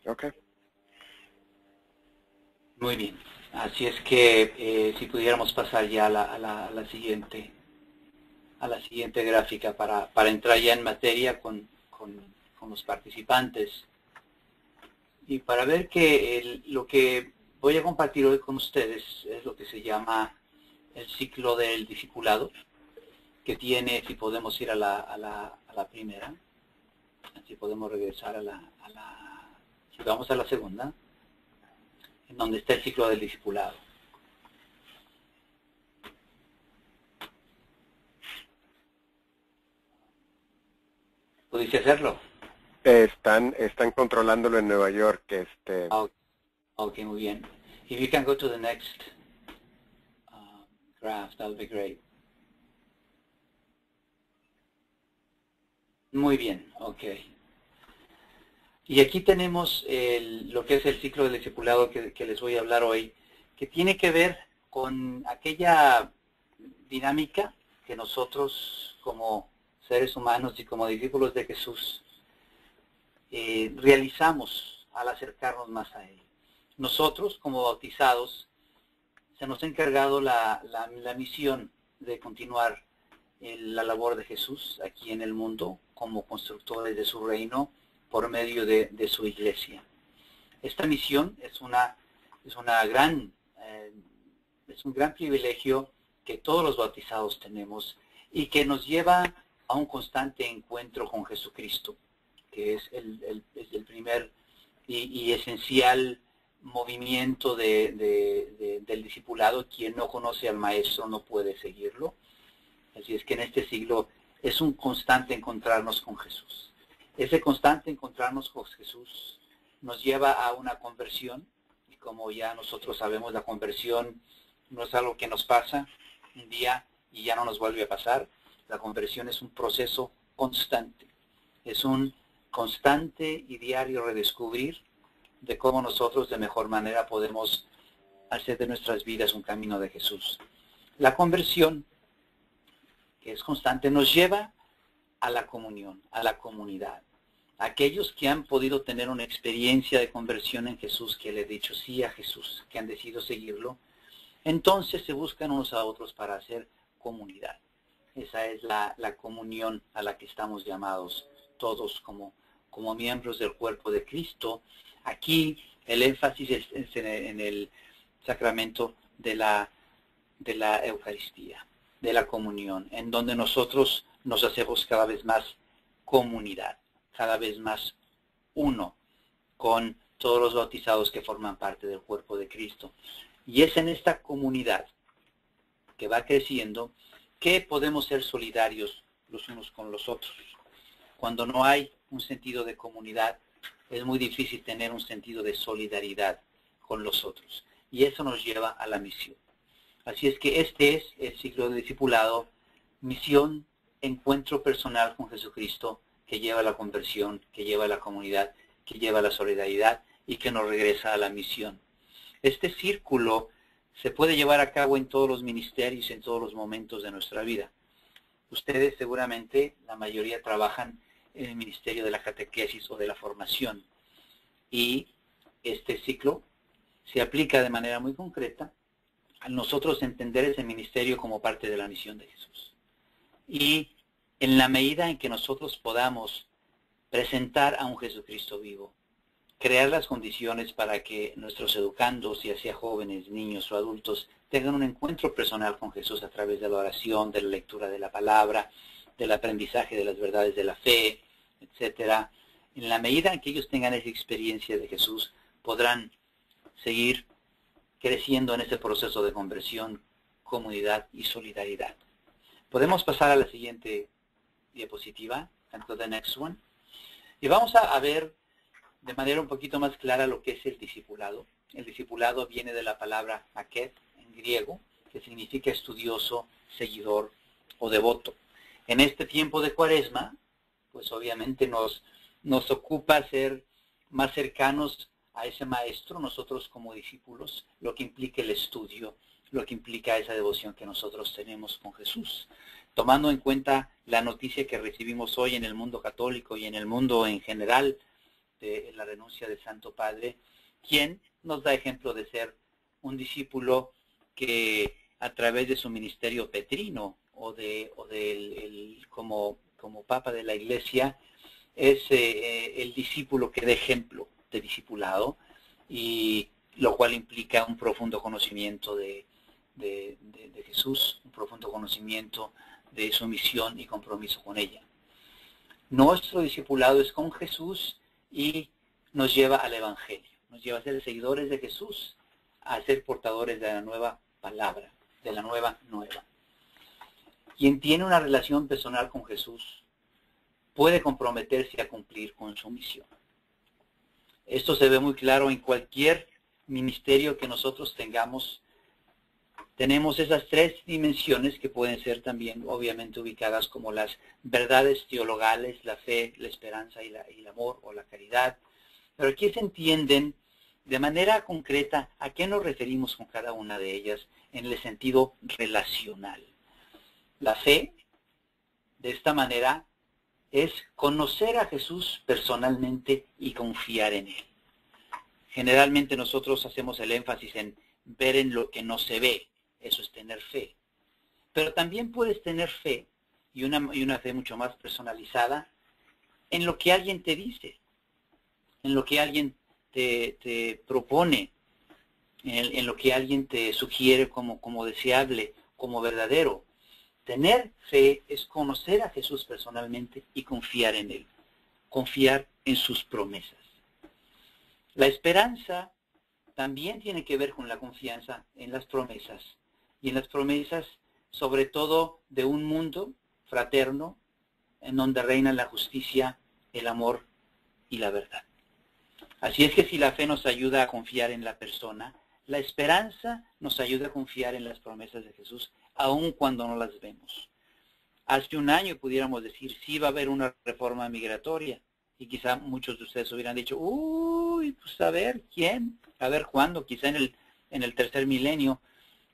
Ok. Muy bien. Así es que si pudiéramos pasar ya a la siguiente gráfica para entrar ya en materia con los participantes y para ver que lo que voy a compartir hoy con ustedes es lo que se llama el ciclo del discipulado, que tiene, si podemos ir a la primera, si podemos regresar si vamos a la segunda, en donde está el ciclo del discipulado. ¿Pudiste hacerlo? Están controlándolo en Nueva York. Ok, muy bien. If you can go to the next graph, that would be great. Muy bien, ok. Y aquí tenemos lo que es el ciclo del discipulado que les voy a hablar hoy, que tiene que ver con aquella dinámica que nosotros como seres humanos y como discípulos de Jesús realizamos al acercarnos más a Él. Nosotros como bautizados se nos ha encargado la misión de continuar la labor de Jesús aquí en el mundo como constructores de su reino por medio de su iglesia. Esta misión es un gran privilegio que todos los bautizados tenemos y que nos lleva a un constante encuentro con Jesucristo, que es el primer y esencial movimiento del discipulado. Quien no conoce al maestro no puede seguirlo. Así es que en este siglo es un constante encontrarnos con Jesús. Ese constante encontrarnos con Jesús nos lleva a una conversión, y como ya nosotros sabemos, la conversión no es algo que nos pasa un día y ya no nos vuelve a pasar. La conversión es un proceso constante, es un constante y diario redescubrir de cómo nosotros de mejor manera podemos hacer de nuestras vidas un camino de Jesús. La conversión, que es constante, nos lleva a la comunión, a la comunidad. Aquellos que han podido tener una experiencia de conversión en Jesús, que le han dicho sí a Jesús, que han decidido seguirlo, entonces se buscan unos a otros para hacer comunidad. Esa es la comunión a la que estamos llamados todos como miembros del cuerpo de Cristo. Aquí el énfasis es en el sacramento de la Eucaristía, de la comunión, en donde nosotros nos hacemos cada vez más comunidad, cada vez más uno con todos los bautizados que forman parte del cuerpo de Cristo. Y es en esta comunidad que va creciendo que podemos ser solidarios los unos con los otros. Cuando no hay un sentido de comunidad, es muy difícil tener un sentido de solidaridad con los otros. Y eso nos lleva a la misión. Así es que este es el ciclo de discipulado, misión, encuentro personal con Jesucristo, que lleva a la conversión, que lleva a la comunidad, que lleva a la solidaridad y que nos regresa a la misión. Este círculo se puede llevar a cabo en todos los ministerios, en todos los momentos de nuestra vida. Ustedes seguramente, la mayoría trabajan en el ministerio de la catequesis o de la formación. Y este ciclo se aplica de manera muy concreta a nosotros entender ese ministerio como parte de la misión de Jesús. Y en la medida en que nosotros podamos presentar a un Jesucristo vivo, crear las condiciones para que nuestros educandos, ya sea jóvenes, niños o adultos, tengan un encuentro personal con Jesús a través de la oración, de la lectura de la palabra, del aprendizaje de las verdades de la fe, etc. En la medida en que ellos tengan esa experiencia de Jesús, podrán seguir creciendo en ese proceso de conversión, comunidad y solidaridad. Podemos pasar a la siguiente diapositiva, the next one, y vamos a ver de manera un poquito más clara lo que es el discipulado. El discipulado viene de la palabra aket en griego, que significa estudioso, seguidor o devoto. En este tiempo de Cuaresma, pues obviamente nos ocupa ser más cercanos a ese maestro, nosotros como discípulos, lo que implica el estudio, lo que implica esa devoción que nosotros tenemos con Jesús. Tomando en cuenta la noticia que recibimos hoy en el mundo católico y en el mundo en general, ante la renuncia del Santo Padre, quien nos da ejemplo de ser un discípulo que a través de su ministerio petrino como Papa de la Iglesia es el discípulo que da ejemplo de discipulado, y lo cual implica un profundo conocimiento de Jesús, un profundo conocimiento de su misión y compromiso con ella. Nuestro discipulado es con Jesús y nos lleva al Evangelio, nos lleva a ser seguidores de Jesús, a ser portadores de la nueva palabra, de la nueva. Quien tiene una relación personal con Jesús puede comprometerse a cumplir con su misión. Esto se ve muy claro en cualquier ministerio que nosotros tengamos. Tenemos esas tres dimensiones que pueden ser también obviamente ubicadas como las verdades teologales, la fe, la esperanza y el amor o la caridad. Pero aquí se entienden de manera concreta a qué nos referimos con cada una de ellas en el sentido relacional. La fe, de esta manera, es conocer a Jesús personalmente y confiar en Él. Generalmente nosotros hacemos el énfasis en ver en lo que no se ve. Eso es tener fe. Pero también puedes tener fe, y una fe mucho más personalizada, en lo que alguien te dice, en lo que alguien te propone, en lo que alguien te sugiere como deseable, como verdadero. Tener fe es conocer a Jesús personalmente y confiar en Él, confiar en sus promesas. La esperanza también tiene que ver con la confianza en las promesas, y en las promesas sobre todo de un mundo fraterno en donde reinan la justicia, el amor y la verdad. Así es que si la fe nos ayuda a confiar en la persona, la esperanza nos ayuda a confiar en las promesas de Jesús, aun cuando no las vemos. Hace un año pudiéramos decir, sí va a haber una reforma migratoria, y quizá muchos de ustedes hubieran dicho, uy, pues a ver, ¿quién? A ver cuándo, quizá en el tercer milenio.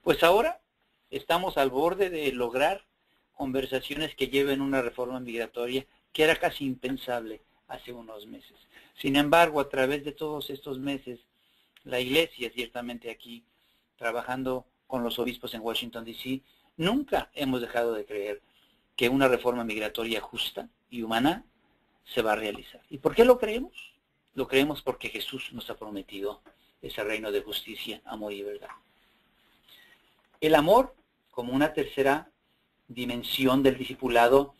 Pues ahora estamos al borde de lograr conversaciones que lleven una reforma migratoria que era casi impensable hace unos meses. Sin embargo, a través de todos estos meses, la Iglesia, ciertamente aquí, trabajando con los obispos en Washington, D.C., nunca hemos dejado de creer que una reforma migratoria justa y humana se va a realizar. ¿Y por qué lo creemos? Lo creemos porque Jesús nos ha prometido ese reino de justicia, amor y verdad. El amor, como una tercera dimensión del discipulado,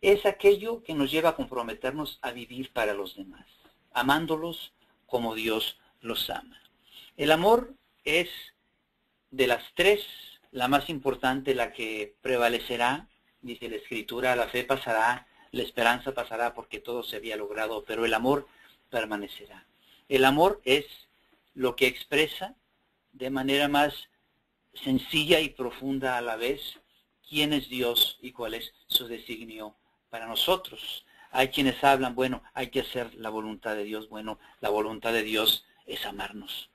es aquello que nos lleva a comprometernos a vivir para los demás, amándolos como Dios los ama. El amor es de las tres la más importante, la que prevalecerá. Dice la Escritura, la fe pasará, la esperanza pasará porque todo se había logrado, pero el amor permanecerá. El amor es lo que expresa de manera más sencilla y profunda a la vez quién es Dios y cuál es su designio para nosotros. Hay quienes hablan, bueno, hay que hacer la voluntad de Dios. Bueno, la voluntad de Dios es amarnos.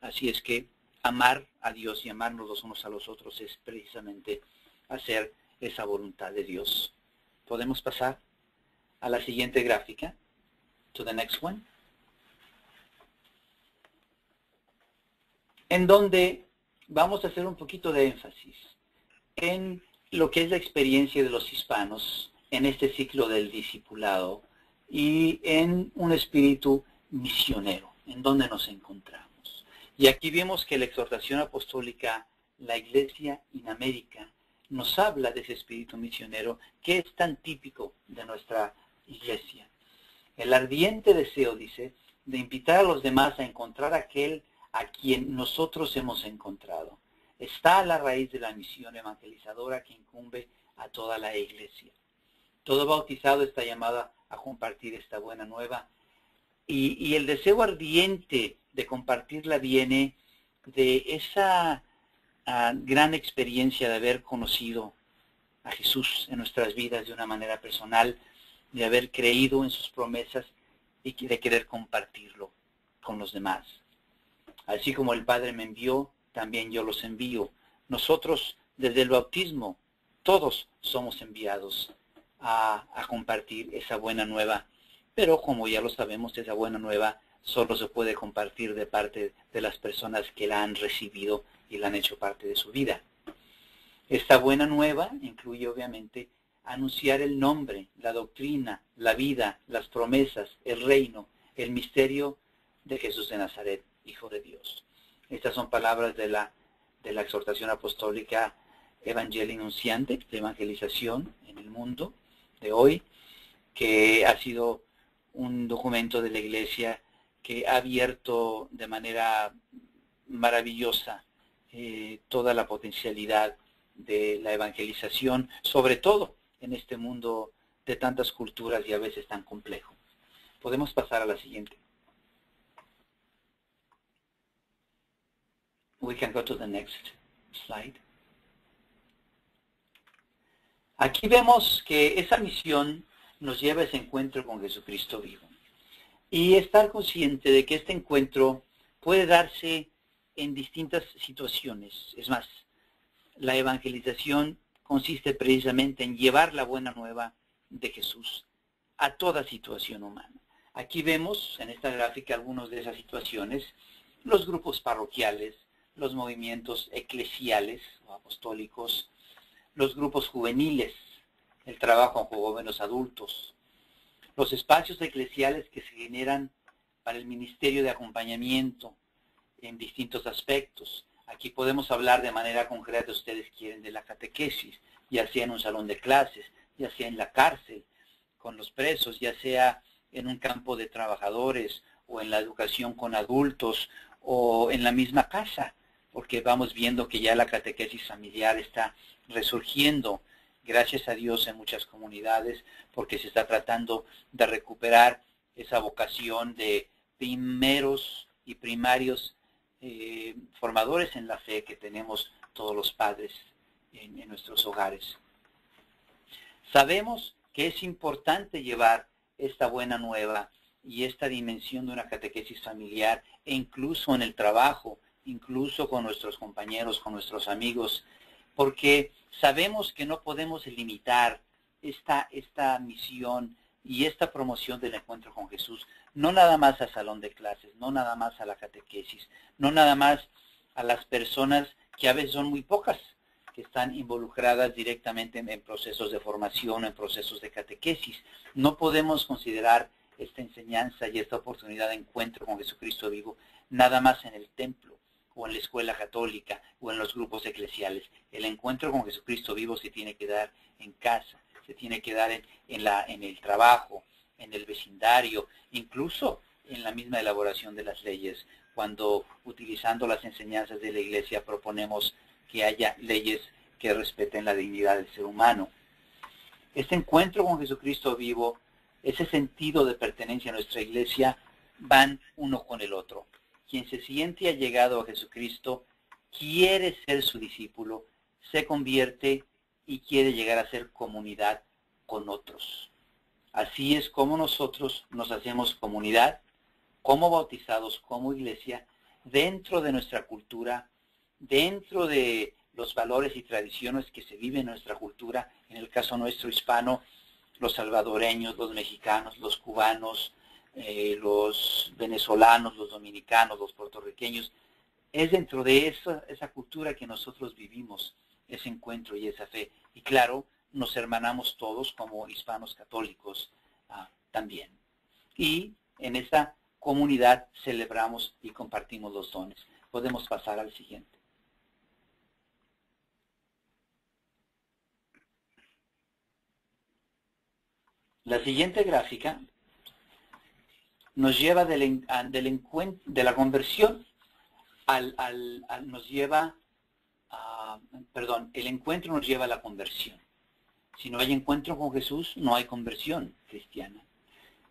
Así es que amar a Dios y amarnos los unos a los otros es precisamente hacer esa voluntad de Dios. ¿Podemos pasar a la siguiente gráfica? To the next one. En donde vamos a hacer un poquito de énfasis en lo que es la experiencia de los hispanos en este ciclo del discipulado y en un espíritu misionero, en donde nos encontramos. Y aquí vemos que la exhortación apostólica, la Iglesia en América, nos habla de ese espíritu misionero que es tan típico de nuestra Iglesia. El ardiente deseo, dice, de invitar a los demás a encontrar aquel a quien nosotros hemos encontrado, está a la raíz de la misión evangelizadora que incumbe a toda la Iglesia. Todo bautizado está llamado a compartir esta buena nueva, y el deseo ardiente de compartirla viene de esa gran experiencia de haber conocido a Jesús en nuestras vidas de una manera personal, de haber creído en sus promesas y de querer compartirlo con los demás. Así como el Padre me envió, también yo los envío. Nosotros, desde el bautismo, todos somos enviados a compartir esa buena nueva, pero como ya lo sabemos, esa buena nueva solo se puede compartir de parte de las personas que la han recibido y la han hecho parte de su vida. Esta buena nueva incluye obviamente anunciar el nombre, la doctrina, la vida, las promesas, el reino, el misterio de Jesús de Nazaret, Hijo de Dios. Estas son palabras de la exhortación apostólica Evangelii Nunciante, de evangelización en el mundo de hoy, que ha sido un documento de la Iglesia que ha abierto de manera maravillosa toda la potencialidad de la evangelización, sobre todo en este mundo de tantas culturas y a veces tan complejo. Podemos pasar a la siguiente. We can go to the next slide. Aquí vemos que esa misión nos lleva a ese encuentro con Jesucristo vivo. Y estar consciente de que este encuentro puede darse en distintas situaciones. Es más, la evangelización consiste precisamente en llevar la buena nueva de Jesús a toda situación humana. Aquí vemos en esta gráfica algunas de esas situaciones: los grupos parroquiales, los movimientos eclesiales o apostólicos, los grupos juveniles, el trabajo con jóvenes adultos, los espacios eclesiales que se generan para el ministerio de acompañamiento en distintos aspectos. Aquí podemos hablar de manera concreta, ustedes quieren, de la catequesis, ya sea en un salón de clases, ya sea en la cárcel, con los presos, ya sea en un campo de trabajadores, o en la educación con adultos, o en la misma casa, porque vamos viendo que ya la catequesis familiar está resurgiendo, gracias a Dios, en muchas comunidades, porque se está tratando de recuperar esa vocación de primeros y primarios formadores en la fe que tenemos todos los padres en nuestros hogares. Sabemos que es importante llevar esta buena nueva y esta dimensión de una catequesis familiar, e incluso en el trabajo, incluso con nuestros compañeros, con nuestros amigos, porque sabemos que no podemos limitar esta misión y esta promoción del encuentro con Jesús, no nada más al salón de clases, no nada más a la catequesis, no nada más a las personas que a veces son muy pocas, que están involucradas directamente en procesos de formación, en procesos de catequesis. No podemos considerar esta enseñanza y esta oportunidad de encuentro con Jesucristo vivo nada más en el templo, o en la escuela católica, o en los grupos eclesiales. El encuentro con Jesucristo vivo se tiene que dar en casa, se tiene que dar en el trabajo, en el vecindario, incluso en la misma elaboración de las leyes, cuando, utilizando las enseñanzas de la Iglesia, proponemos que haya leyes que respeten la dignidad del ser humano. Este encuentro con Jesucristo vivo, ese sentido de pertenencia a nuestra Iglesia, van uno con el otro. Quien se siente allegado a Jesucristo quiere ser su discípulo, se convierte y quiere llegar a ser comunidad con otros. Así es como nosotros nos hacemos comunidad, como bautizados, como iglesia, dentro de nuestra cultura, dentro de los valores y tradiciones que se viven en nuestra cultura, en el caso nuestro hispano, los salvadoreños, los mexicanos, los cubanos, los venezolanos, los dominicanos, los puertorriqueños. Es dentro de esa cultura que nosotros vivimos ese encuentro y esa fe. Y claro, nos hermanamos todos como hispanos católicos también. Y en esta comunidad celebramos y compartimos los dones. Podemos pasar al siguiente. La siguiente gráfica nos lleva de la conversión el encuentro nos lleva a la conversión. Si no hay encuentro con Jesús, no hay conversión cristiana.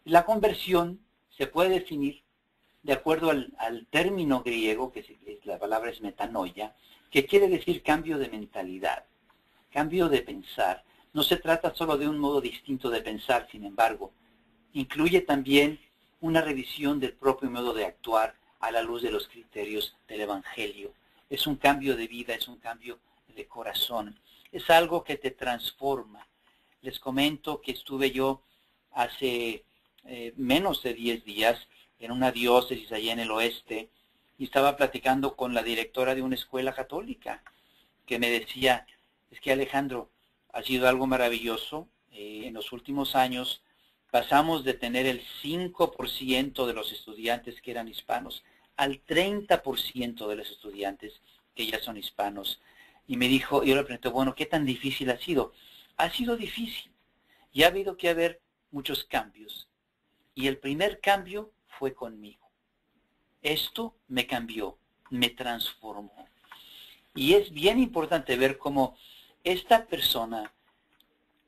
La conversión se puede definir de acuerdo al término griego, la palabra es metanoia, que quiere decir cambio de mentalidad, cambio de pensar. No se trata solo de un modo distinto de pensar, sin embargo, incluye también una revisión del propio modo de actuar a la luz de los criterios del Evangelio. Es un cambio de vida, es un cambio de corazón. Es algo que te transforma. Les comento que estuve yo hace menos de 10 días en una diócesis allá en el oeste, y estaba platicando con la directora de una escuela católica, que me decía, es que Alejandro, ha sido algo maravilloso. En los últimos años pasamos de tener el 5% de los estudiantes que eran hispanos al 30% de los estudiantes que ya son hispanos. Y me dijo, yo le pregunté, bueno, ¿qué tan difícil ha sido? Ha sido difícil y ha habido que haber muchos cambios. Y el primer cambio fue conmigo. Esto me cambió, me transformó. Y es bien importante ver cómo esta persona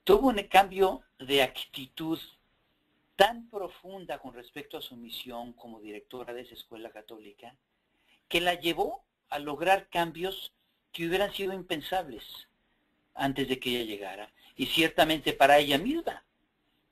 tuvo un cambio de actitud tan profunda con respecto a su misión como directora de esa escuela católica, que la llevó a lograr cambios que hubieran sido impensables antes de que ella llegara. Y ciertamente para ella misma,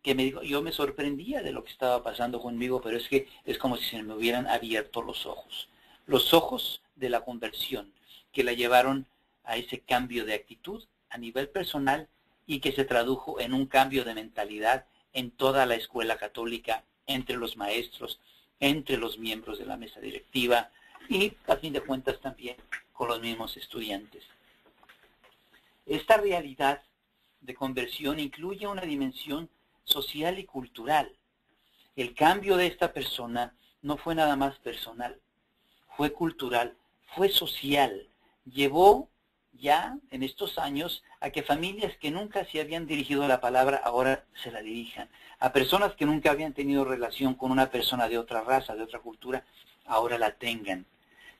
que me dijo, yo me sorprendía de lo que estaba pasando conmigo, pero es que es como si se me hubieran abierto los ojos de la conversión, que la llevaron a ese cambio de actitud a nivel personal y que se tradujo en un cambio de mentalidad en toda la escuela católica, entre los maestros, entre los miembros de la mesa directiva y, a fin de cuentas, también con los mismos estudiantes. Esta realidad de conversión incluye una dimensión social y cultural. El cambio de esta persona no fue nada más personal, fue cultural, fue social. Llevó ya en estos años a que familias que nunca se habían dirigido a la palabra ahora se la dirijan. A personas que nunca habían tenido relación con una persona de otra raza, de otra cultura, ahora la tengan.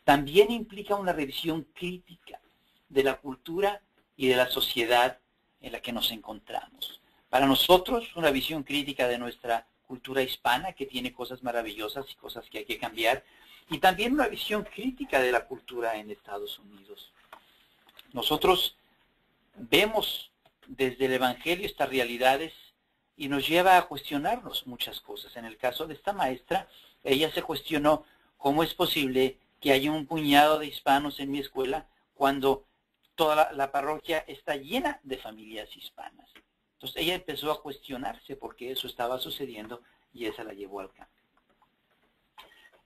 También implica una revisión crítica de la cultura y de la sociedad en la que nos encontramos. Para nosotros, una visión crítica de nuestra cultura hispana, que tiene cosas maravillosas y cosas que hay que cambiar, y también una visión crítica de la cultura en Estados Unidos. Nosotros vemos desde el Evangelio estas realidades y nos lleva a cuestionarnos muchas cosas. En el caso de esta maestra, ella se cuestionó cómo es posible que haya un puñado de hispanos en mi escuela cuando toda la parroquia está llena de familias hispanas. Entonces ella empezó a cuestionarse por qué eso estaba sucediendo y esa la llevó al cambio.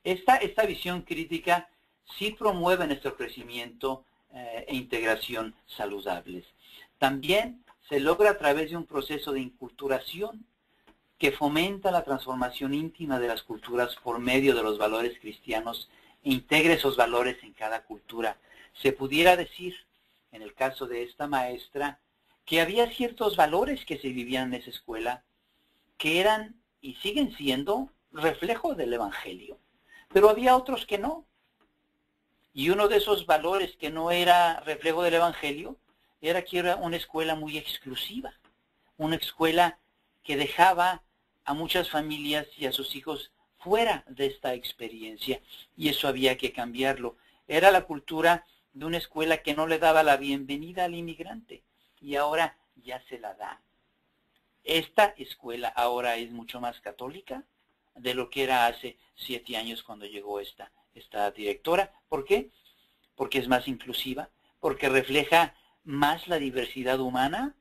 Esta visión crítica sí promueve nuestro crecimiento e integración saludables. También se logra a través de un proceso de inculturación que fomenta la transformación íntima de las culturas por medio de los valores cristianos e integra esos valores en cada cultura. Se pudiera decir, en el caso de esta maestra, que había ciertos valores que se vivían en esa escuela que eran y siguen siendo reflejo del Evangelio, pero había otros que no. Y uno de esos valores que no era reflejo del Evangelio era que era una escuela muy exclusiva, una escuela que dejaba a muchas familias y a sus hijos fuera de esta experiencia, y eso había que cambiarlo. Era la cultura de una escuela que no le daba la bienvenida al inmigrante, y ahora ya se la da. Esta escuela ahora es mucho más católica de lo que era hace 7 años cuando llegó esta directora. ¿Por qué? Porque es más inclusiva, porque refleja más la diversidad humana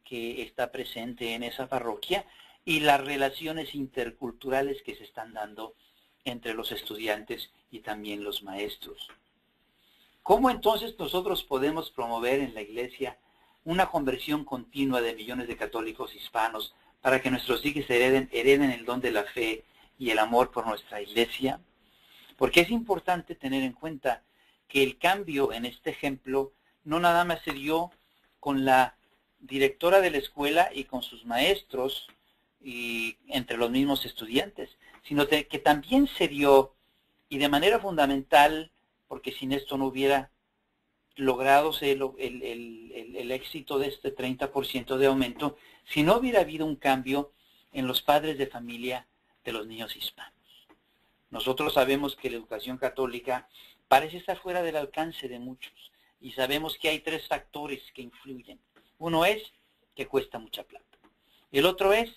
que está presente en esa parroquia y las relaciones interculturales que se están dando entre los estudiantes y también los maestros. ¿Cómo entonces nosotros podemos promover en la Iglesia una conversión continua de millones de católicos hispanos para que nuestros hijos hereden el don de la fe y el amor por nuestra Iglesia? Porque es importante tener en cuenta que el cambio en este ejemplo no nada más se dio con la directora de la escuela y con sus maestros y entre los mismos estudiantes, sino que también se dio, y de manera fundamental, porque sin esto no hubiera logrado el éxito de este 30% de aumento, si no hubiera habido un cambio en los padres de familia de los niños hispanos. Nosotros sabemos que la educación católica parece estar fuera del alcance de muchos, y sabemos que hay 3 factores que influyen. Uno es que cuesta mucha plata. El otro es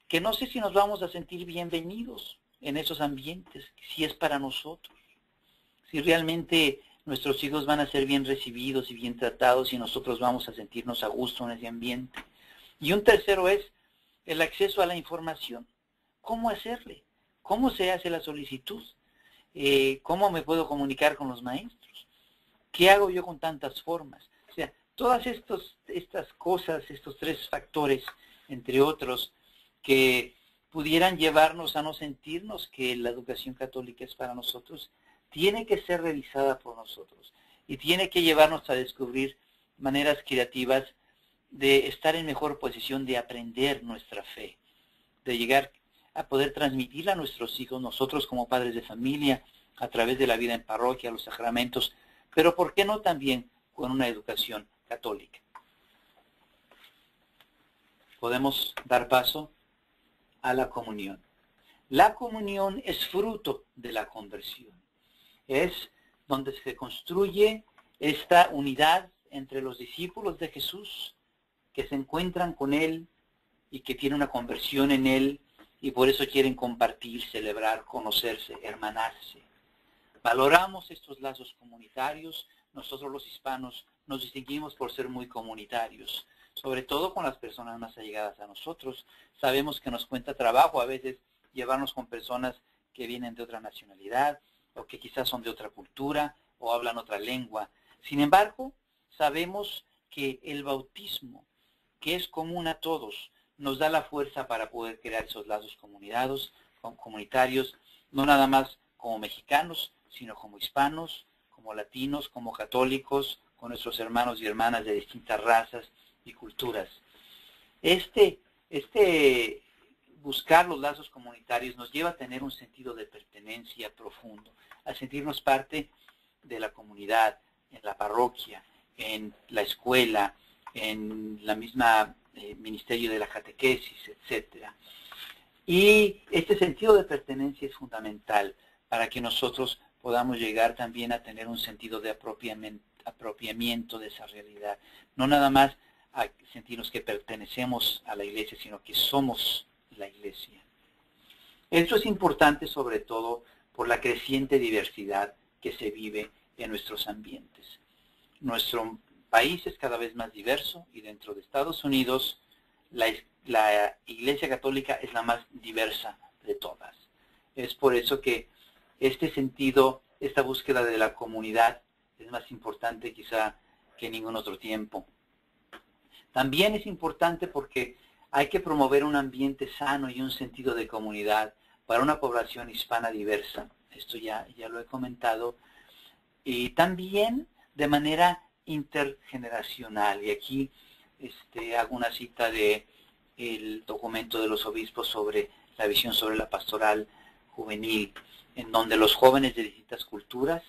que no sé si nos vamos a sentir bienvenidos en esos ambientes, si es para nosotros, si realmente nuestros hijos van a ser bien recibidos y bien tratados y nosotros vamos a sentirnos a gusto en ese ambiente. Y un tercero es el acceso a la información. cómo hacerle, cómo se hace la solicitud, cómo me puedo comunicar con los maestros, qué hago yo con tantas formas. O sea, todas estas cosas, estos tres factores, entre otros, que pudieran llevarnos a no sentirnos que la educación católica es para nosotros, tiene que ser revisada por nosotros y tiene que llevarnos a descubrir maneras creativas de estar en mejor posición de aprender nuestra fe, de llegar a poder transmitirla a nuestros hijos, nosotros como padres de familia, a través de la vida en parroquia, los sacramentos, pero ¿por qué no también con una educación católica? Podemos dar paso a la comunión. La comunión es fruto de la conversión. Es donde se construye esta unidad entre los discípulos de Jesús que se encuentran con Él y que tienen una conversión en Él y por eso quieren compartir, celebrar, conocerse, hermanarse. Valoramos estos lazos comunitarios. Nosotros los hispanos nos distinguimos por ser muy comunitarios, sobre todo con las personas más allegadas a nosotros. Sabemos que nos cuesta trabajo a veces llevarnos con personas que vienen de otra nacionalidad o que quizás son de otra cultura o hablan otra lengua. Sin embargo, sabemos que el bautismo, que es común a todos, nos da la fuerza para poder crear esos lazos comunitarios, no nada más como mexicanos, sino como hispanos, como latinos, como católicos, con nuestros hermanos y hermanas de distintas razas y culturas. Buscar los lazos comunitarios nos lleva a tener un sentido de pertenencia profundo, a sentirnos parte de la comunidad, en la parroquia, en la escuela, en la misma ministerio de la catequesis, etc. Y este sentido de pertenencia es fundamental para que nosotros podamos llegar también a tener un sentido de apropiamiento de esa realidad. No nada más a sentirnos que pertenecemos a la iglesia, sino que somos la iglesia. Esto es importante sobre todo por la creciente diversidad que se vive en nuestros ambientes. Nuestro país es cada vez más diverso y dentro de Estados Unidos la Iglesia Católica es la más diversa de todas. Es por eso que este sentido, esta búsqueda de la comunidad es más importante quizá que en ningún otro tiempo. También es importante porque hay que promover un ambiente sano y un sentido de comunidad para una población hispana diversa. Esto ya lo he comentado. Y también de manera intergeneracional. Y aquí hago una cita del documento de los obispos sobre la visión sobre la pastoral juvenil, en donde los jóvenes de distintas culturas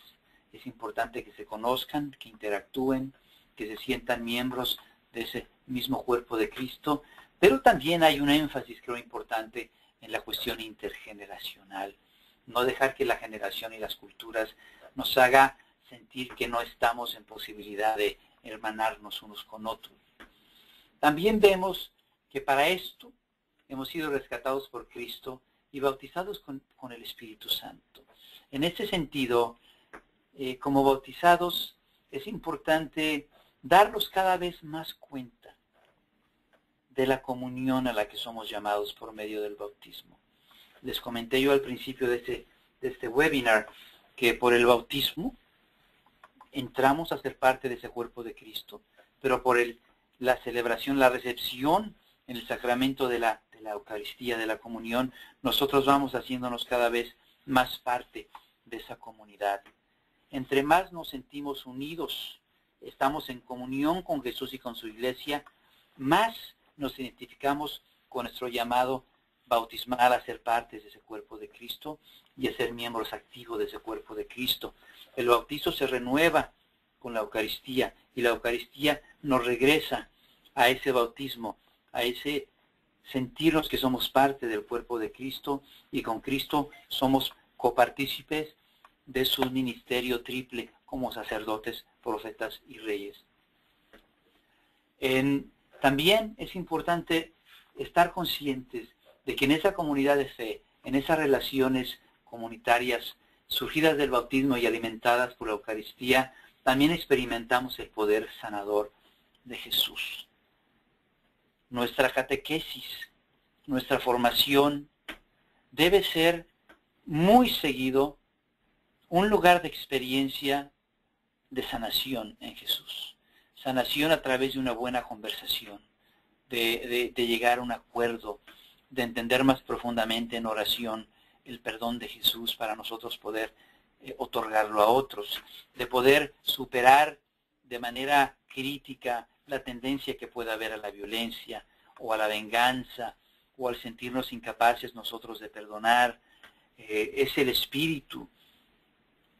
es importante que se conozcan, que interactúen, que se sientan miembros de ese mismo cuerpo de Cristo, pero también hay un énfasis, creo, importante en la cuestión intergeneracional. No dejar que la generación y las culturas nos haga sentir que no estamos en posibilidad de hermanarnos unos con otros. También vemos que para esto hemos sido rescatados por Cristo y bautizados con el Espíritu Santo. En este sentido, como bautizados, es importante darnos cada vez más cuenta de la comunión a la que somos llamados por medio del bautismo. Les comenté yo al principio de este webinar que por el bautismo entramos a ser parte de ese cuerpo de Cristo, pero por la celebración, la recepción en el sacramento de la Eucaristía, de la comunión, nosotros vamos haciéndonos cada vez más parte de esa comunidad. Entre más nos sentimos unidos, estamos en comunión con Jesús y con su iglesia, más nos identificamos con nuestro llamado bautismal a ser parte de ese cuerpo de Cristo y a ser miembros activos de ese cuerpo de Cristo. El bautizo se renueva con la Eucaristía y la Eucaristía nos regresa a ese bautismo, a ese sentirnos que somos parte del cuerpo de Cristo y con Cristo somos copartícipes de su ministerio triple como sacerdotes, profetas y reyes. También es importante estar conscientes de que en esa comunidad de fe, en esas relaciones comunitarias surgidas del bautismo y alimentadas por la Eucaristía, también experimentamos el poder sanador de Jesús. Nuestra catequesis, nuestra formación debe ser muy seguido un lugar de experiencia de sanación en Jesús. Sanación a través de una buena conversación, de llegar a un acuerdo, de entender más profundamente en oración el perdón de Jesús para nosotros poder otorgarlo a otros, de poder superar de manera crítica la tendencia que pueda haber a la violencia o a la venganza o al sentirnos incapaces nosotros de perdonar. Es el espíritu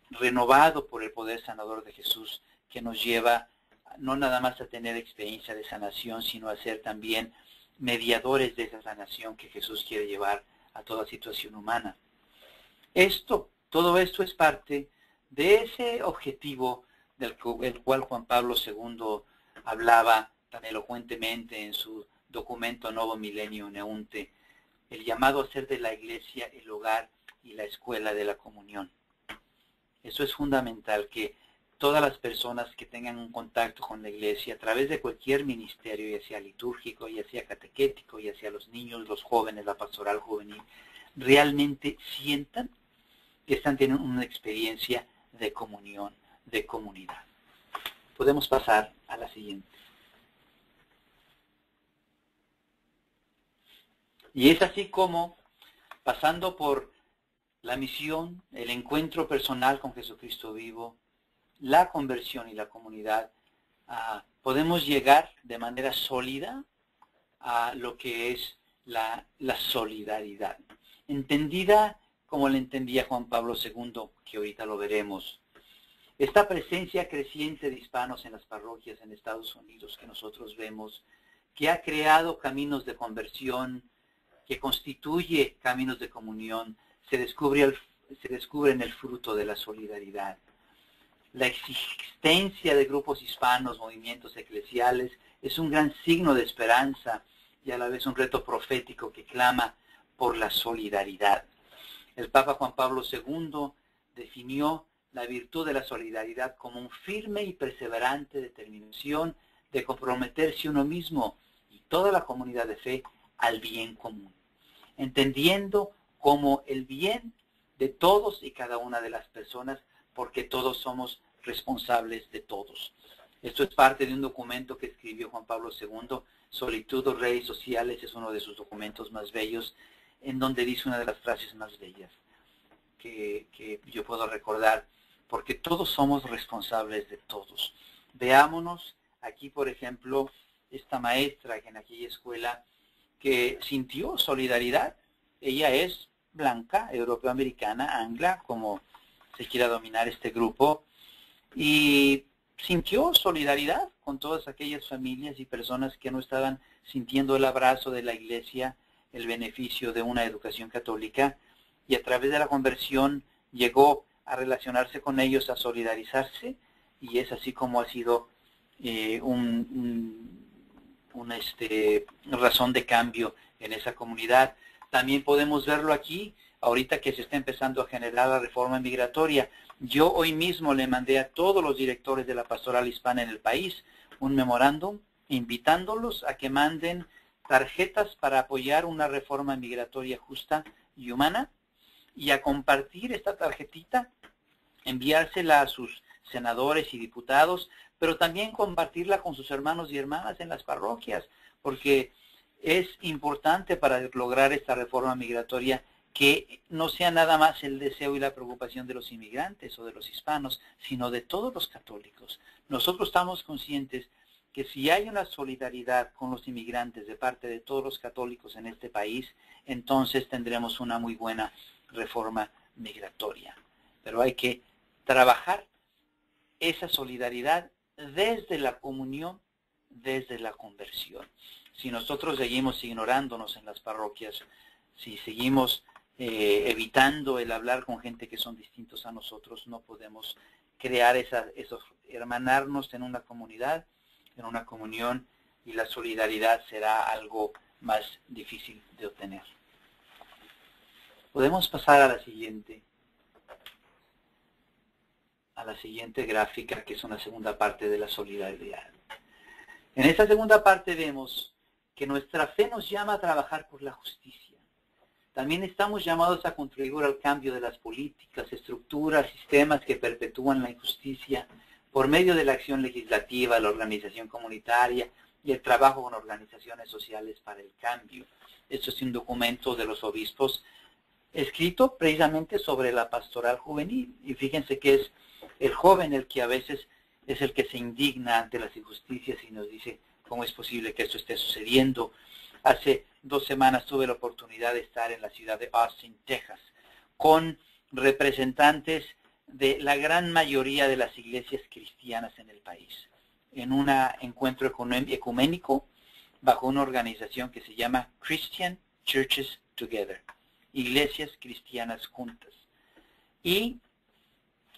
renovado por el poder sanador de Jesús que nos lleva no nada más a tener experiencia de sanación, sino a ser también mediadores de esa sanación que Jesús quiere llevar a toda situación humana. Todo esto es parte de ese objetivo del cual Juan Pablo II hablaba tan elocuentemente en su documento Novo Milenio Neunte, el llamado a ser de la Iglesia el hogar y la escuela de la comunión. Eso es fundamental, que todas las personas que tengan un contacto con la Iglesia a través de cualquier ministerio, ya sea litúrgico, ya sea catequético, ya sea los niños, los jóvenes, la pastoral juvenil, realmente sientan que están teniendo una experiencia de comunión, de comunidad. Podemos pasar a la siguiente. Y es así como, pasando por la misión, el encuentro personal con Jesucristo vivo, la conversión y la comunidad, podemos llegar de manera sólida a lo que es la solidaridad, entendida como la entendía Juan Pablo II, que ahorita lo veremos. Esta presencia creciente de hispanos en las parroquias en Estados Unidos que nosotros vemos, que ha creado caminos de conversión, que constituye caminos de comunión, se descubre en el fruto de la solidaridad. La existencia de grupos hispanos, movimientos eclesiales, es un gran signo de esperanza y a la vez un reto profético que clama por la solidaridad. El Papa Juan Pablo II definió la virtud de la solidaridad como un firme y perseverante determinación de comprometerse uno mismo y toda la comunidad de fe al bien común, entendiendo como el bien de todos y cada una de las personas, porque todos somos responsables de todos. Esto es parte de un documento que escribió Juan Pablo II, Solitud, Reyes Sociales, es uno de sus documentos más bellos, en donde dice una de las frases más bellas que yo puedo recordar, porque todos somos responsables de todos. Veámonos aquí, por ejemplo, esta maestra que en aquella escuela que sintió solidaridad. Ella es blanca, europeoamericana, angla, como se quiera dominar este grupo, y sintió solidaridad con todas aquellas familias y personas que no estaban sintiendo el abrazo de la Iglesia, el beneficio de una educación católica, y a través de la conversión llegó a relacionarse con ellos, a solidarizarse, y es así como ha sido una razón de cambio en esa comunidad. También podemos verlo aquí, ahorita que se está empezando a generar la reforma migratoria. Yo hoy mismo le mandé a todos los directores de la pastoral hispana en el país un memorándum invitándolos a que manden tarjetas para apoyar una reforma migratoria justa y humana, y a compartir esta tarjetita, enviársela a sus senadores y diputados, pero también compartirla con sus hermanos y hermanas en las parroquias, porque es importante para lograr esta reforma migratoria que no sea nada más el deseo y la preocupación de los inmigrantes o de los hispanos, sino de todos los católicos. Nosotros estamos conscientes que si hay una solidaridad con los inmigrantes de parte de todos los católicos en este país, entonces tendremos una muy buena reforma migratoria. Pero hay que trabajar esa solidaridad desde la comunión, desde la conversión. Si nosotros seguimos ignorándonos en las parroquias, si seguimos evitando el hablar con gente que son distintos a nosotros, no podemos crear hermanarnos en una comunidad, en una comunión, y la solidaridad será algo más difícil de obtener. Podemos pasar a la siguiente gráfica, que es una segunda parte de la solidaridad. En esta segunda parte vemos que nuestra fe nos llama a trabajar por la justicia. también estamos llamados a contribuir al cambio de las políticas, estructuras, sistemas que perpetúan la injusticia por medio de la acción legislativa, la organización comunitaria y el trabajo con organizaciones sociales para el cambio. Esto es un documento de los obispos escrito precisamente sobre la pastoral juvenil. Y fíjense que es el joven el que a veces es el que se indigna ante las injusticias y nos dice cómo es posible que esto esté sucediendo. Hace 2 semanas tuve la oportunidad de estar en la ciudad de Austin, Texas, con representantes de la gran mayoría de las iglesias cristianas en el país, en un encuentro ecuménico bajo una organización que se llama Christian Churches Together, iglesias cristianas juntas. Y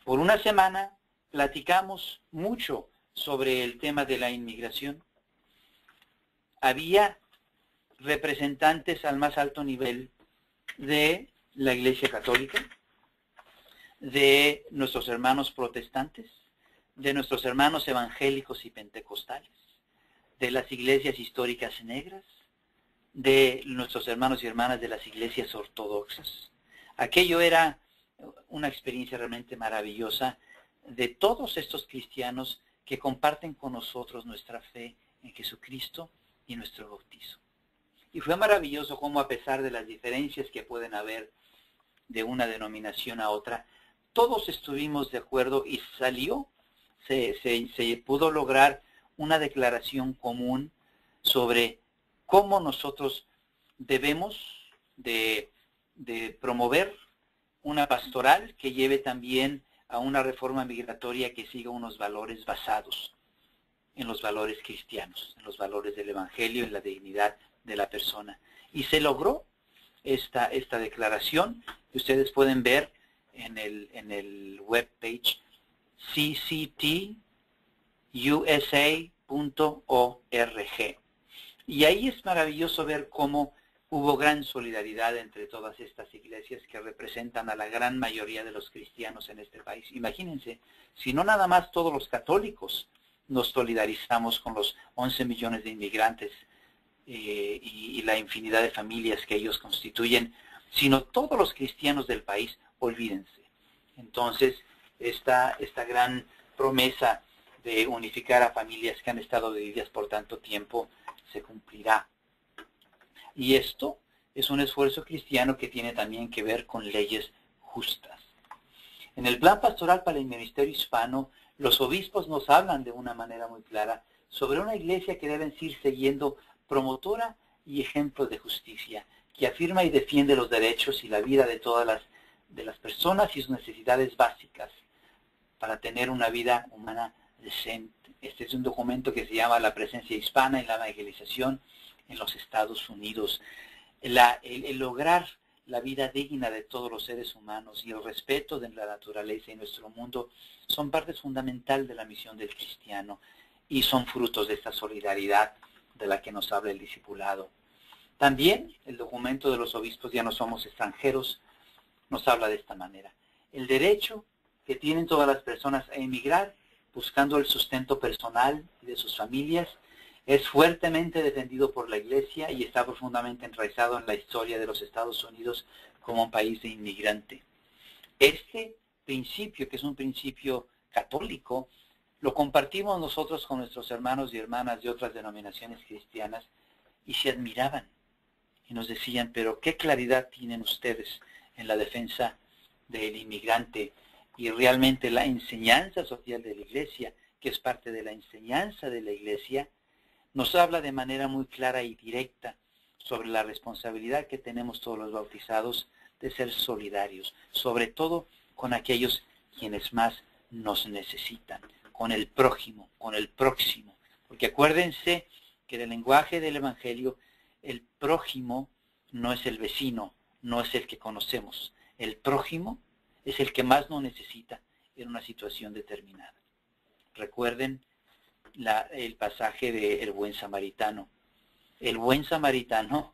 por una semana platicamos mucho sobre el tema de la inmigración. Había representantes al más alto nivel de la Iglesia Católica, de nuestros hermanos protestantes, de nuestros hermanos evangélicos y pentecostales, de las iglesias históricas negras, de nuestros hermanos y hermanas de las iglesias ortodoxas. Aquello era una experiencia realmente maravillosa de todos estos cristianos que comparten con nosotros nuestra fe en Jesucristo y nuestro bautizo. Y fue maravilloso cómo, a pesar de las diferencias que pueden haber de una denominación a otra, todos estuvimos de acuerdo y se pudo lograr una declaración común sobre cómo nosotros debemos de promover una pastoral que lleve también a una reforma migratoria que siga unos valores basados en los valores cristianos, en los valores del Evangelio, en la dignidad de la persona. Y se logró esta declaración que ustedes pueden ver en el webpage cctusa.org. Y ahí es maravilloso ver cómo hubo gran solidaridad entre todas estas iglesias que representan a la gran mayoría de los cristianos en este país. Imagínense, si no nada más todos los católicos nos solidarizamos con los 11 millones de inmigrantes y la infinidad de familias que ellos constituyen, sino todos los cristianos del país, olvídense. Entonces, esta gran promesa de unificar a familias que han estado divididas por tanto tiempo se cumplirá. Y esto es un esfuerzo cristiano que tiene también que ver con leyes justas. En el plan pastoral para el ministerio hispano, los obispos nos hablan de una manera muy clara sobre una iglesia que deben ir siguiendo promotora y ejemplo de justicia, que afirma y defiende los derechos y la vida de todas las personas y sus necesidades básicas para tener una vida humana decente. Este es un documento que se llama La presencia hispana en la evangelización en los Estados Unidos. El lograr la vida digna de todos los seres humanos y el respeto de la naturaleza y nuestro mundo son partes fundamentales de la misión del cristiano y son frutos de esta solidaridad de la que nos habla el discipulado. También el documento de los obispos Ya no somos extranjeros nos habla de esta manera. El derecho que tienen todas las personas a emigrar buscando el sustento personal y de sus familias es fuertemente defendido por la Iglesia y está profundamente enraizado en la historia de los Estados Unidos como un país de inmigrante. Este principio, que es un principio católico, lo compartimos nosotros con nuestros hermanos y hermanas de otras denominaciones cristianas y se admiraban y nos decían, pero qué claridad tienen ustedes en la defensa del inmigrante y realmente la enseñanza social de la Iglesia, que es parte de la enseñanza de la Iglesia, nos habla de manera muy clara y directa sobre la responsabilidad que tenemos todos los bautizados de ser solidarios, sobre todo con aquellos quienes más nos necesitan, con el prójimo, con el próximo. Porque acuérdense que en el lenguaje del Evangelio, el prójimo no es el vecino, no es el que conocemos. El prójimo es el que más nos necesita en una situación determinada. Recuerden el pasaje del buen samaritano. El buen samaritano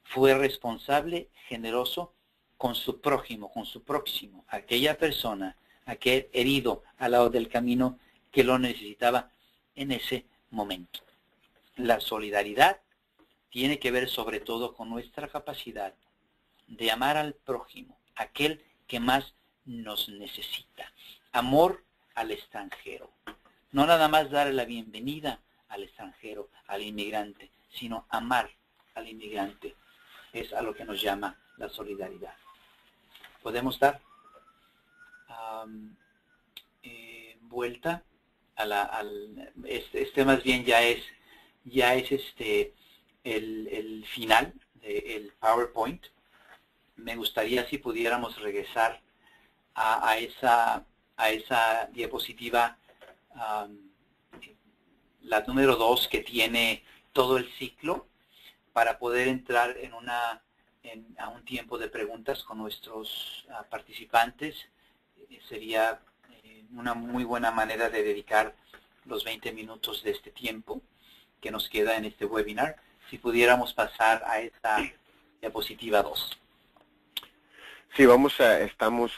fue responsable, generoso con su prójimo, con su próximo, aquella persona, aquel herido al lado del camino que lo necesitaba en ese momento. La solidaridad tiene que ver sobre todo con nuestra capacidad de amar al prójimo, aquel que más nos necesita. Amor al extranjero. No nada más darle la bienvenida al extranjero, al inmigrante, sino amar al inmigrante. Es a lo que nos llama la solidaridad. Podemos dar vuelta a este más bien ya es el final del PowerPoint. Me gustaría si pudiéramos regresar a esa diapositiva, la número 2, que tiene todo el ciclo, para poder entrar a un tiempo de preguntas con nuestros participantes. Sería una muy buena manera de dedicar los 20 minutos de este tiempo que nos queda en este webinar. Si pudiéramos pasar a esta diapositiva 2. Sí, estamos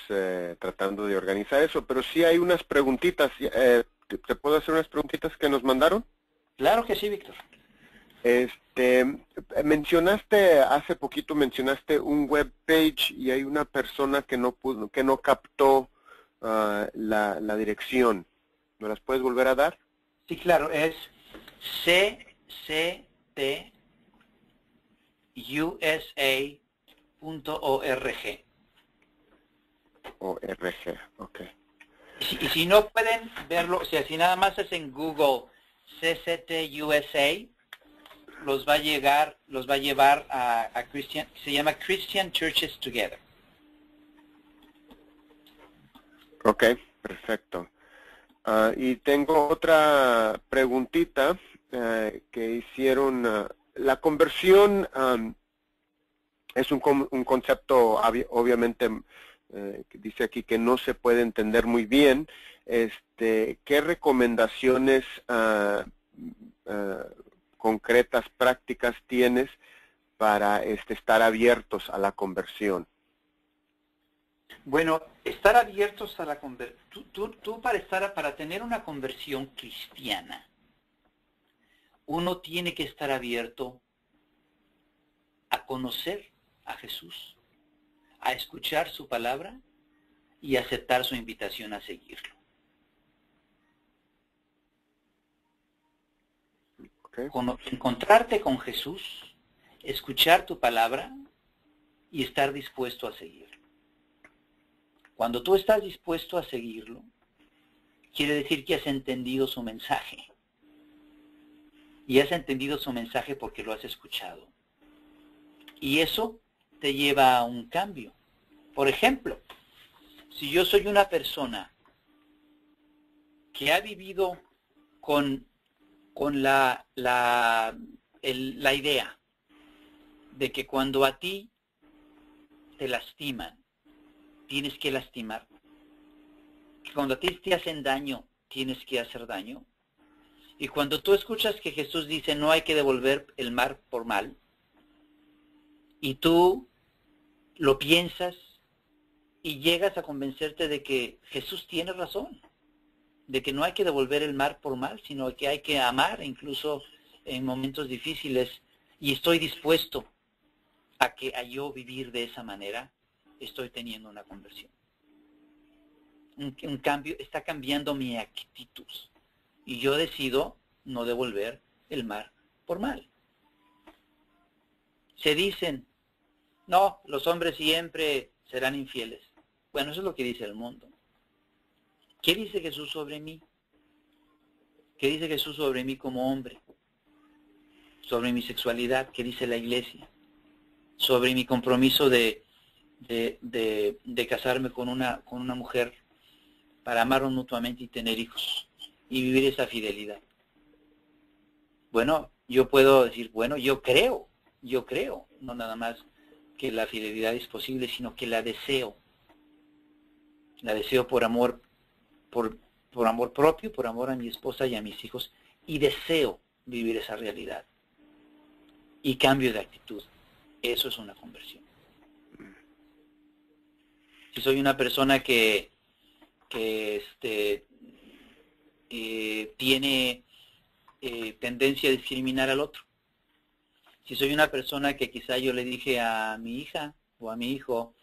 tratando de organizar eso, pero sí hay unas preguntitas. ¿Te puedo hacer unas preguntitas que nos mandaron? Claro que sí, Víctor. Hace poquito mencionaste un web page y hay una persona que no captó la dirección. ¿Me las puedes volver a dar? Sí, claro, es cctusa.org. ORG, ok. Y si no pueden verlo, o sea, si nada más es en Google CCTUSA, los va a llevar a Christian, se llama Christian Churches Together. Ok, perfecto. Y tengo otra preguntita que hicieron. La conversión es un concepto obviamente que dice aquí que no se puede entender muy bien. ¿Qué recomendaciones concretas, prácticas tienes para estar abiertos a la conversión? Bueno, estar abiertos a la conversión. Tú para tener una conversión cristiana, uno tiene que estar abierto a conocer a Jesús, a escuchar su palabra y aceptar su invitación a seguirlo. Okay. Encontrarte con Jesús, escuchar tu palabra y estar dispuesto a seguirlo. Cuando tú estás dispuesto a seguirlo, quiere decir que has entendido su mensaje. Y has entendido su mensaje porque lo has escuchado. Y eso te lleva a un cambio. Por ejemplo, si yo soy una persona que ha vivido con la idea de que cuando a ti te lastiman, tienes que lastimar, que cuando a ti te hacen daño, tienes que hacer daño, y cuando tú escuchas que Jesús dice no hay que devolver el mal por mal, y tú lo piensas y llegas a convencerte de que Jesús tiene razón, de que no hay que devolver el mal por mal, sino que hay que amar incluso en momentos difíciles, y estoy dispuesto a yo vivir de esa manera, estoy teniendo una conversión. Un cambio, está cambiando mi actitud. Y yo decido no devolver el mal por mal. Se dicen, no, los hombres siempre serán infieles. Bueno, eso es lo que dice el mundo. ¿Qué dice Jesús sobre mí? ¿Qué dice Jesús sobre mí como hombre? Sobre mi sexualidad, ¿qué dice la iglesia? Sobre mi compromiso de casarme con una mujer para amarnos mutuamente y tener hijos y vivir esa fidelidad. Bueno, yo puedo decir, bueno, yo creo, no nada más que la fidelidad es posible, sino que la deseo por amor, por amor propio, por amor a mi esposa y a mis hijos, y deseo vivir esa realidad. Y cambio de actitud. Eso es una conversión. Si soy una persona que tiene tendencia a discriminar al otro. Si soy una persona que quizá yo le dije a mi hija o a mi hijo,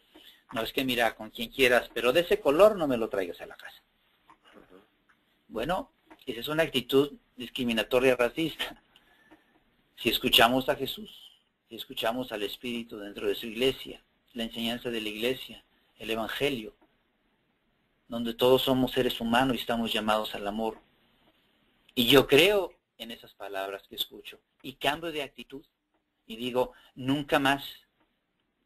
no, es que mira, con quien quieras, pero de ese color no me lo traigas a la casa. Bueno, esa es una actitud discriminatoria racista. Si escuchamos a Jesús, si escuchamos al Espíritu dentro de su iglesia, la enseñanza de la iglesia, el Evangelio, donde todos somos seres humanos y estamos llamados al amor. Y yo creo en esas palabras que escucho y cambio de actitud y digo, nunca más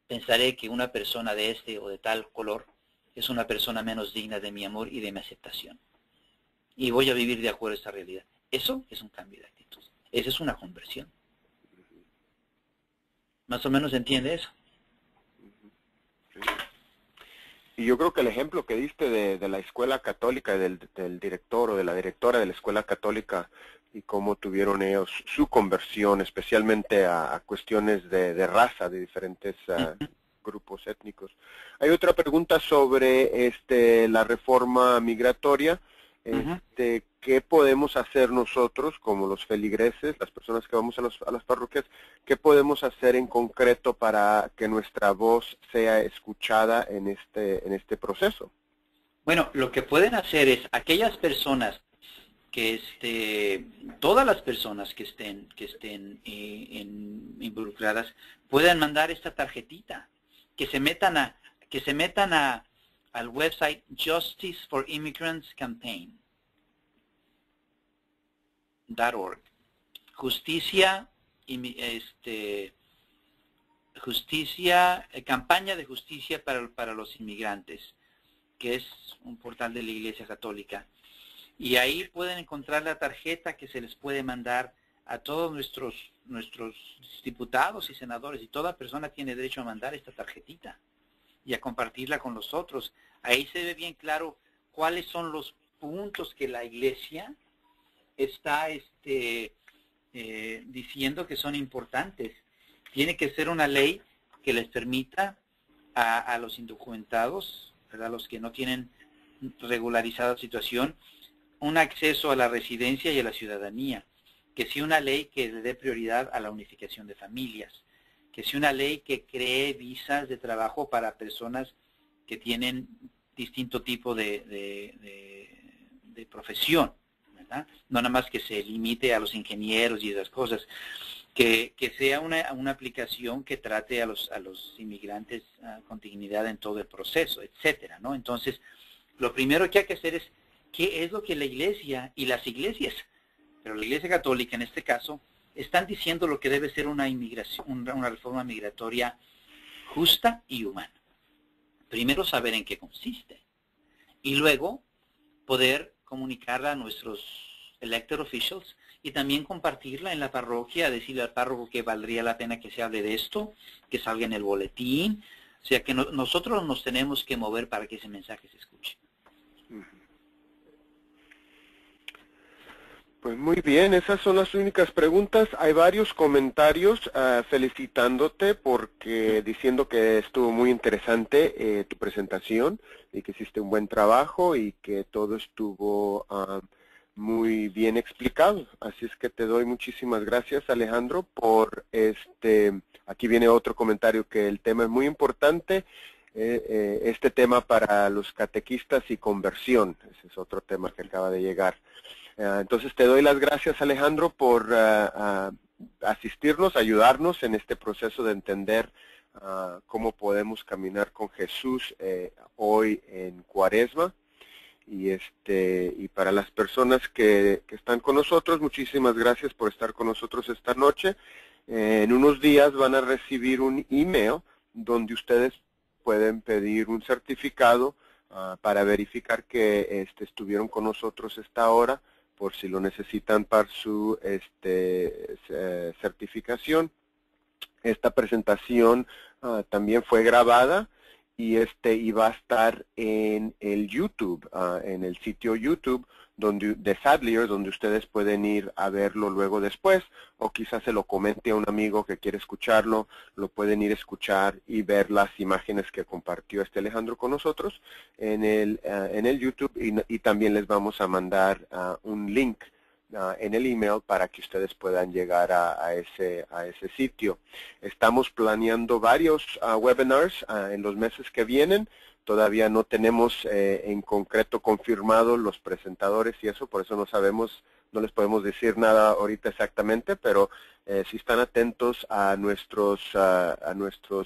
pensaré que una persona de este o de tal color es una persona menos digna de mi amor y de mi aceptación. Y voy a vivir de acuerdo a esta realidad. Eso es un cambio de actitud. Esa es una conversión. ¿Más o menos entiende eso? Sí. Y yo creo que el ejemplo que diste de la escuela católica, del director o de la directora de la escuela católica y cómo tuvieron ellos su conversión, especialmente a cuestiones de raza, de diferentes grupos étnicos. Hay otra pregunta sobre la reforma migratoria. ¿Qué podemos hacer nosotros como los feligreses, las personas que vamos a las parroquias, qué podemos hacer en concreto para que nuestra voz sea escuchada en este proceso? Bueno, lo que pueden hacer es aquellas personas que todas las personas que estén involucradas puedan mandar esta tarjetita, que se metan al website Justice for Immigrants Campaign. .org. Campaña de justicia para los inmigrantes, que es un portal de la Iglesia Católica. Y ahí pueden encontrar la tarjeta que se les puede mandar a todos nuestros diputados y senadores, y toda persona tiene derecho a mandar esta tarjetita y a compartirla con los otros. Ahí se ve bien claro cuáles son los puntos que la Iglesia está diciendo que son importantes. Tiene que ser una ley que les permita a los indocumentados, ¿verdad?, los que no tienen regularizada situación, un acceso a la residencia y a la ciudadanía, que sea una ley que le dé prioridad a la unificación de familias, que sea una ley que cree visas de trabajo para personas que tienen distinto tipo de profesión, ¿verdad? No nada más que se limite a los ingenieros y esas cosas, que sea una aplicación que trate a los inmigrantes con dignidad en todo el proceso, etcétera, ¿no? Entonces, lo primero que hay que hacer es qué es lo que la Iglesia y las iglesias, pero la Iglesia Católica en este caso, están diciendo lo que debe ser una reforma migratoria justa y humana. Primero saber en qué consiste y luego poder comunicarla a nuestros elected officials y también compartirla en la parroquia, decirle al párroco que valdría la pena que se hable de esto, que salga en el boletín. O sea que nosotros nos tenemos que mover para que ese mensaje se escuche. Pues muy bien, esas son las únicas preguntas. Hay varios comentarios felicitándote porque diciendo que estuvo muy interesante tu presentación y que hiciste un buen trabajo y que todo estuvo muy bien explicado. Así es que te doy muchísimas gracias, Alejandro, por aquí viene otro comentario, que el tema es muy importante, este tema para los catequistas y conversión. Ese es otro tema que acaba de llegar. Entonces te doy las gracias, Alejandro, por asistirnos, ayudarnos en este proceso de entender cómo podemos caminar con Jesús hoy en Cuaresma. Y para las personas que están con nosotros, muchísimas gracias por estar con nosotros esta noche. En unos días van a recibir un email donde ustedes pueden pedir un certificado para verificar que estuvieron con nosotros esta hora, por si lo necesitan para su certificación. Esta presentación también fue grabada y va a estar en el YouTube, en el sitio YouTube de Sadlier, donde ustedes pueden ir a verlo luego después, o quizás se lo comente a un amigo que quiere escucharlo, lo pueden ir a escuchar y ver las imágenes que compartió Alejandro con nosotros en el YouTube, y también les vamos a mandar un link en el email para que ustedes puedan llegar a ese sitio. Estamos planeando varios webinars en los meses que vienen. Todavía no tenemos en concreto confirmado los presentadores y eso, por eso no sabemos, no les podemos decir nada ahorita exactamente, pero si están atentos a nuestros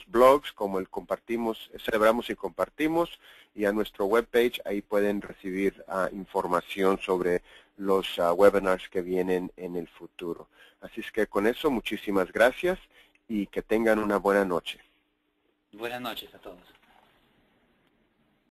blogs, como el Celebramos y Compartimos, y a nuestro webpage, ahí pueden recibir información sobre los webinars que vienen en el futuro. Así es que con eso, muchísimas gracias y que tengan una buena noche. Buenas noches a todos.